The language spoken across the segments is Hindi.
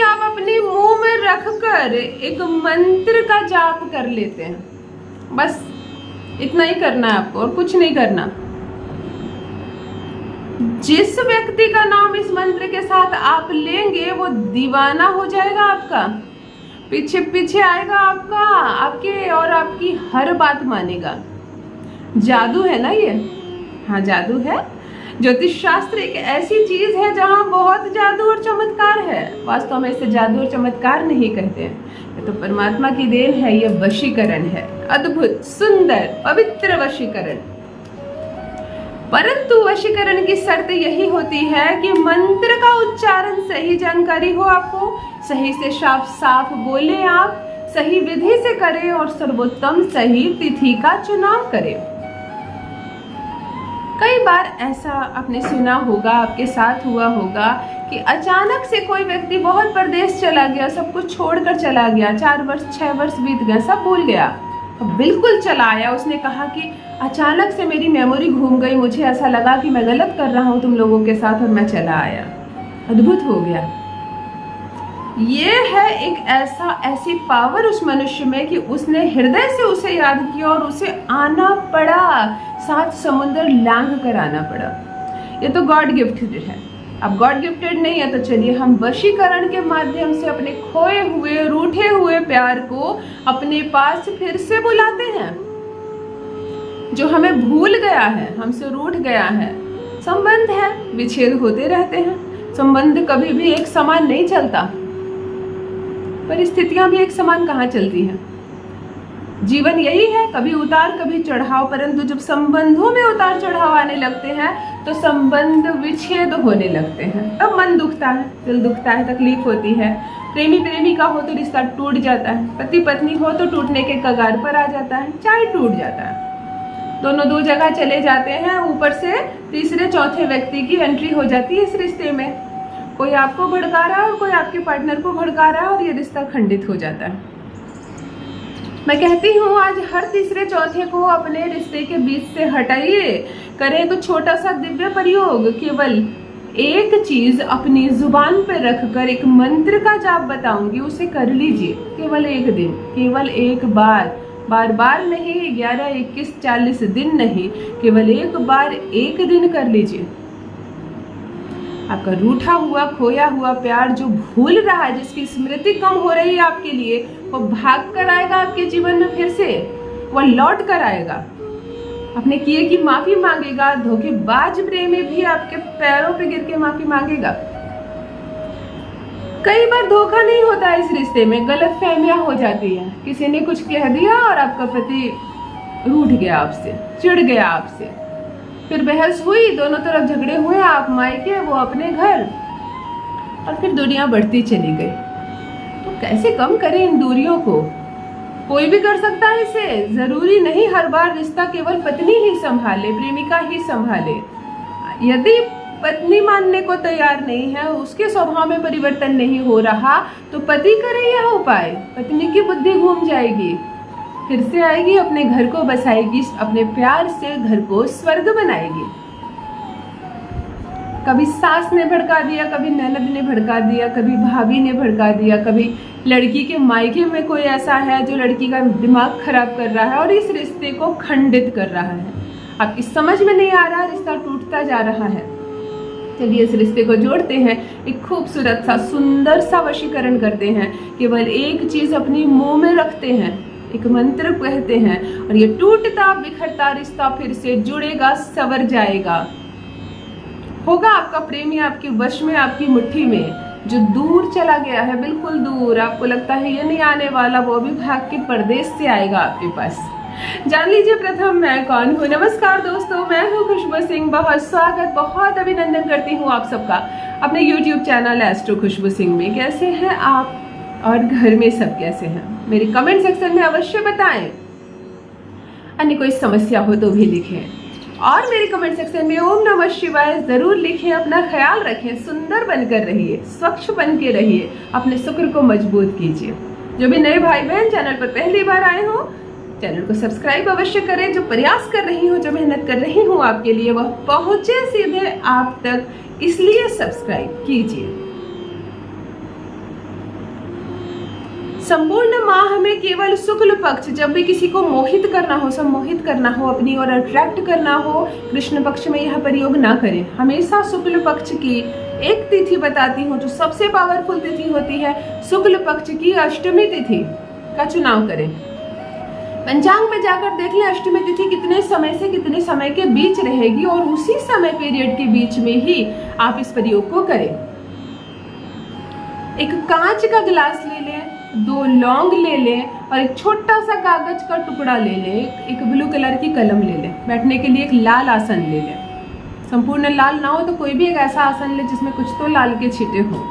आप अपने मुंह में रखकर एक मंत्र का जाप कर लेते हैं। बस इतना ही करना है आपको और कुछ नहीं करना। जिस व्यक्ति का नाम इस मंत्र के साथ आप लेंगे वो दीवाना हो जाएगा आपका, पीछे पीछे आएगा आपका, आपके और आपकी हर बात मानेगा। जादू है ना ये? हाँ जादू है। ज्योतिष शास्त्र एक ऐसी चीज है जहाँ बहुत जादू और चमत्कार है। वास्तव में इसे जादू और चमत्कार नहीं कहते हैं, ये तो परमात्मा की देन है। ये वशीकरण है, अद्भुत सुंदर पवित्र वशीकरण। परंतु वशीकरण की शर्त यही होती है कि मंत्र का उच्चारण सही जानकारी हो, आपको सही से साफ साफ बोले, आप सही विधि से करें और सर्वोत्तम सही तिथि का चुनाव करें। कई बार ऐसा आपने सुना होगा, आपके साथ हुआ होगा कि अचानक से कोई व्यक्ति बहुत परदेश चला गया, सब कुछ छोड़कर चला गया, 4 वर्ष 6 वर्ष बीत गए, सब भूल गया, बिल्कुल चला आया। उसने कहा कि अचानक से मेरी मेमोरी घूम गई, मुझे ऐसा लगा कि मैं गलत कर रहा हूँ तुम लोगों के साथ और मैं चला आया। अद्भुत हो गया। ये है एक ऐसी पावर उस मनुष्य में कि उसने हृदय से उसे याद किया और उसे आना पड़ा, 7 समुद्र लांघ कर आना पड़ा। ये तो गॉड गिफ्टेड है। अब गॉड गिफ्टेड नहीं है तो चलिए हम वशीकरण के माध्यम से अपने खोए हुए रूठे हुए प्यार को अपने पास फिर से बुलाते हैं। जो हमें भूल गया है, हमसे रूठ गया है। संबंध है, विच्छेद होते रहते हैं, संबंध कभी भी एक समान नहीं चलता, परिस्थितियां भी एक समान कहाँ चलती हैं। जीवन यही है, कभी उतार कभी चढ़ाव। परंतु जब संबंधों में उतार चढ़ाव आने लगते हैं तो संबंध विच्छेद होने लगते हैं, तब मन दुखता है, दिल दुखता है, तकलीफ होती है। प्रेमी प्रेमिका हो तो रिश्ता टूट जाता है, पति पत्नी हो तो टूटने के कगार पर आ जाता है, चाहे टूट जाता है। दोनों 2 जगह चले जाते हैं, ऊपर से तीसरे चौथे व्यक्ति की एंट्री हो जाती है इस रिश्ते में। कोई आपको भड़का रहा है और कोई आपके पार्टनर को भड़का रहा है और ये रिश्ता खंडित हो जाता है। मैं कहती हूँ आज हर तीसरे चौथे को अपने रिश्ते के बीच से हटाइए। करें तो छोटा सा दिव्य प्रयोग, केवल एक चीज अपनी जुबान पर रखकर एक मंत्र का जाप बताऊंगी, उसे कर लीजिए। केवल एक दिन, केवल एक बार, बार बार नहीं, 11, 21, 40 दिन नहीं, केवल एक बार, एक दिन कर लीजिए। आपका रूठा हुआ खोया हुआ प्यार जो भूल रहा है, जिसकी स्मृति कम हो रही है आपके लिए, वो भाग कर आएगा आपके जीवन में, फिर से वो लौट कर आएगा, अपने किए की माफी मांगेगा। धोखेबाज प्रेमी भी आपके पैरों पे गिर के माफी मांगेगा। कई बार धोखा नहीं होता इस रिश्ते में, गलत फहमियां हो जाती है। किसी ने कुछ कह दिया और आपका पति रूठ गया आपसे, चिढ़ गया आपसे, फिर बहस हुई, दोनों तरफ झगड़े हुए, आप मायके वो अपने घर, और फिर दुनिया बढ़ती चली गई। तो कैसे कम करें इन दूरियों को? कोई भी कर सकता है इसे, जरूरी नहीं हर बार रिश्ता केवल पत्नी ही संभाले, प्रेमिका ही संभाले। यदि पत्नी मानने को तैयार नहीं है, उसके स्वभाव में परिवर्तन नहीं हो रहा, तो पति करे यह उपाय, पत्नी की बुद्धि घूम जाएगी, फिर से आएगी, अपने घर को बसाएगी, अपने प्यार से घर को स्वर्ग बनाएगी। कभी सास ने भड़का दिया, कभी ननद ने भड़का दिया, कभी भाभी ने भड़का दिया, कभी लड़की के मायके में कोई ऐसा है जो लड़की का दिमाग खराब कर रहा है और इस रिश्ते को खंडित कर रहा है। आपकी समझ में नहीं आ रहा, रिश्ता टूटता जा रहा है। चलिए इस रिश्ते को जोड़ते हैं, एक खूबसूरत सा सुंदर सा वशीकरण करते हैं। केवल एक चीज अपनी मुंह में रखते हैं, एक मंत्र कहते हैं, और ये टूटता बिखरता रिश्ता फिर से जुड़ेगा, सवर जाएगा। होगा आपका प्रेमी आपके वश में, आपकी मुट्ठी में। जो दूर चला गया है, बिल्कुल दूर, आपको लगता है ये नहीं आने वाला, वो भी भाग के परदेश से आएगा आपके पास। जान लीजिए प्रथम मैं कौन हूँ। नमस्कार दोस्तों, मैं हूँ खुशबू सिंह। बहुत स्वागत, बहुत अभिनंदन करती हूँ आप सबका अपने YouTube चैनल एस्ट्रो खुशबू सिंह में। कैसे हैं आप और घर में सब कैसे हैं? मेरे कमेंट सेक्शन में अवश्य बताएं। अन्य कोई समस्या हो तो भी लिखें, और मेरे कमेंट सेक्शन में ओम नमः शिवाय जरूर लिखें। अपना ख्याल रखें, सुंदर बनकर रहिए, स्वच्छ बन के रहिए, अपने शुक्र को मजबूत कीजिए। जो भी नए भाई बहन चैनल पर पहली बार आए हो, चैनल को सब्सक्राइब अवश्य करें। जो प्रयास कर रही हूँ, जो मेहनत कर रही हूँ आपके लिए, वह पहुंचे सीधे आप तक, इसलिए सब्सक्राइब कीजिए। संपूर्ण माह में केवल शुक्ल पक्ष, जब भी किसी को मोहित करना हो, सम्मोहित करना हो, अपनी ओर अट्रैक्ट करना हो, कृष्ण पक्ष में यह प्रयोग ना करें। हमेशा शुक्ल पक्ष की एक तिथि बताती हूँ जो सबसे पावरफुल तिथि होती है, शुक्ल पक्ष की अष्टमी तिथि का चुनाव करें। पंचांग में जाकर देख लें अष्टमी तिथि कितने समय से कितने समय के बीच रहेगी और उसी समय पीरियड के बीच में ही आप इस प्रयोग को करें। एक कांच का गिलास ले लें, 2 लौंग ले लें और एक छोटा सा कागज का टुकड़ा ले लें, एक ब्लू कलर की कलम ले लें। बैठने के लिए एक लाल आसन ले लें, संपूर्ण लाल ना हो तो कोई भी एक ऐसा आसन ले जिसमें कुछ तो लाल के छींटे हो।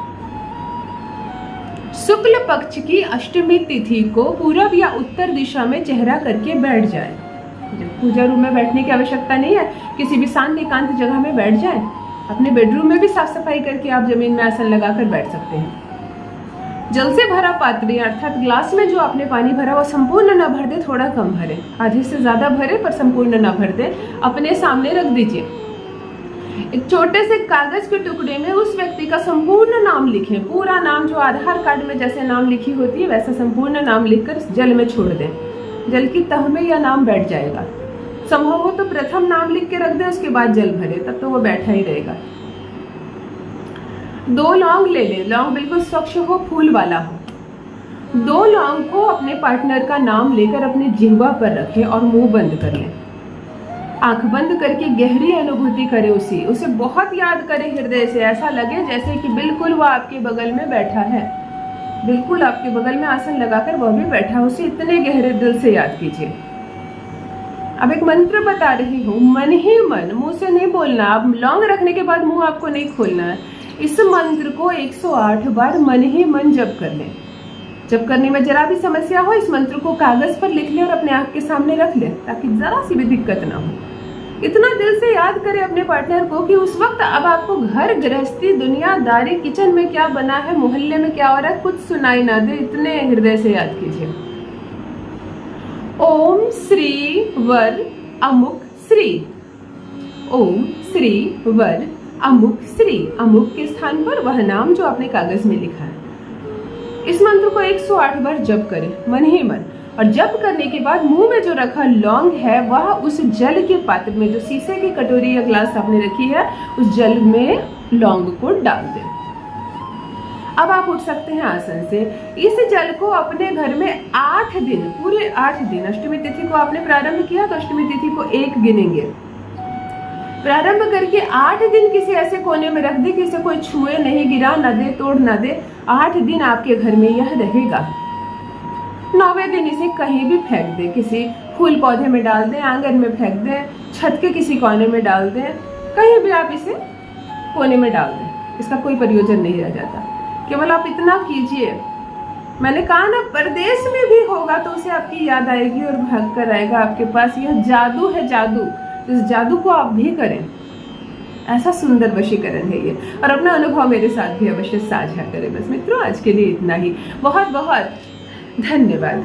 शुक्ल पक्ष की अष्टमी तिथि को पूरब या उत्तर दिशा में चेहरा करके बैठ जाए। पूजा रूम में बैठने की आवश्यकता नहीं है, किसी भी शांत एकांत जगह में बैठ जाए। अपने बेडरूम में भी साफ सफाई करके आप जमीन में आसन लगाकर बैठ सकते हैं। जल से भरा पात्र अर्थात ग्लास में जो आपने पानी भरा वो संपूर्ण न भर दे, थोड़ा कम भरे, आधे से ज्यादा भरे पर संपूर्ण न भर दे, अपने सामने रख दीजिए। एक छोटे से कागज के टुकड़े में उस व्यक्ति का संपूर्ण नाम लिखें, पूरा नाम, जो आधार कार्ड में जैसे नाम लिखी होती है वैसा संपूर्ण नाम लिखकर जल में छोड़ दें। जल की तह में यह नाम बैठ जाएगा। संभव हो तो प्रथम नाम लिख के रख दें, उसके बाद जल भरे, तब तो वो बैठा ही रहेगा। 2 लौंग ले लें, लौंग बिल्कुल स्वच्छ हो, फूल वाला हो। 2 लौंग को अपने पार्टनर का नाम लेकर अपने जिह्वा पर रखें और मुंह बंद कर लें। आंख बंद करके गहरी अनुभूति करें, उसे बहुत याद करें हृदय से, ऐसा लगे जैसे कि बिल्कुल वो आपके बगल में बैठा है, बिल्कुल आपके बगल में आसन लगाकर वह भी बैठा, उसे इतने गहरे दिल से याद कीजिए। अब एक मंत्र बता रही हूँ, मन ही मन, मुंह से नहीं बोलना। अब लौंग रखने के बाद मुंह आपको नहीं खोलना है। इस मंत्र को 108 बार मन ही मन जप कर लें। जप करने में जरा भी समस्या हो, इस मंत्र को कागज पर लिख लें और अपने आंख के सामने रख लें, ताकि जरा सी भी दिक्कत ना हो। इतना दिल से याद करें अपने पार्टनर को कि उस वक्त अब आपको घर गृहस्थी, दुनियादारी, किचन में क्या बना है, मोहल्ले में क्या हो रहा है, कुछ सुनाई ना दे, इतने हृदय से याद कीजिए। ओम श्री वर अमुक श्री, ओम श्री वर अमुक श्री, अमुक के स्थान पर वह नाम जो आपने कागज में लिखा है। इस मंत्र को 108 बार जप करें मन ही मन, और जप करने के बाद मुंह में जो रखा लौंग है वह उस जल के पात्र में, जो शीशे की कटोरी या ग्लास आपने रखी है, उस जल में लौंग को डाल दें। अब आप उठ सकते हैं आसन से। इस जल को अपने घर में 8 दिन, पूरे 8 दिन, अष्टमी तिथि को आपने प्रारंभ किया तो अष्टमी तिथि को 1 गिनेंगे, प्रारंभ करके 8 दिन किसी ऐसे कोने में रख दे कि इसे कोई छुए नहीं, गिरा न दे, तोड़ न दे। 8 दिन आपके घर में यह रहेगा। 9वें दिन इसे कहीं भी फेंक दें, किसी फूल पौधे में डाल दें, आंगन में फेंक दें, छत के किसी कोने में डाल दें, कहीं भी आप इसे कोने में डाल दें, इसका कोई प्रयोजन नहीं रह जाता। केवल आप इतना कीजिए। मैंने कहा ना, परदेश में भी होगा तो उसे आपकी याद आएगी और भाग कर आएगा आपके पास। यह जादू है, जादू। इस जादू को आप भी करें, ऐसा सुंदर वशीकरण है ये। और अपना अनुभव मेरे साथ भी अवश्य साझा करें। बस मित्रों, आज के लिए इतना ही। बहुत बहुत धन्यवाद।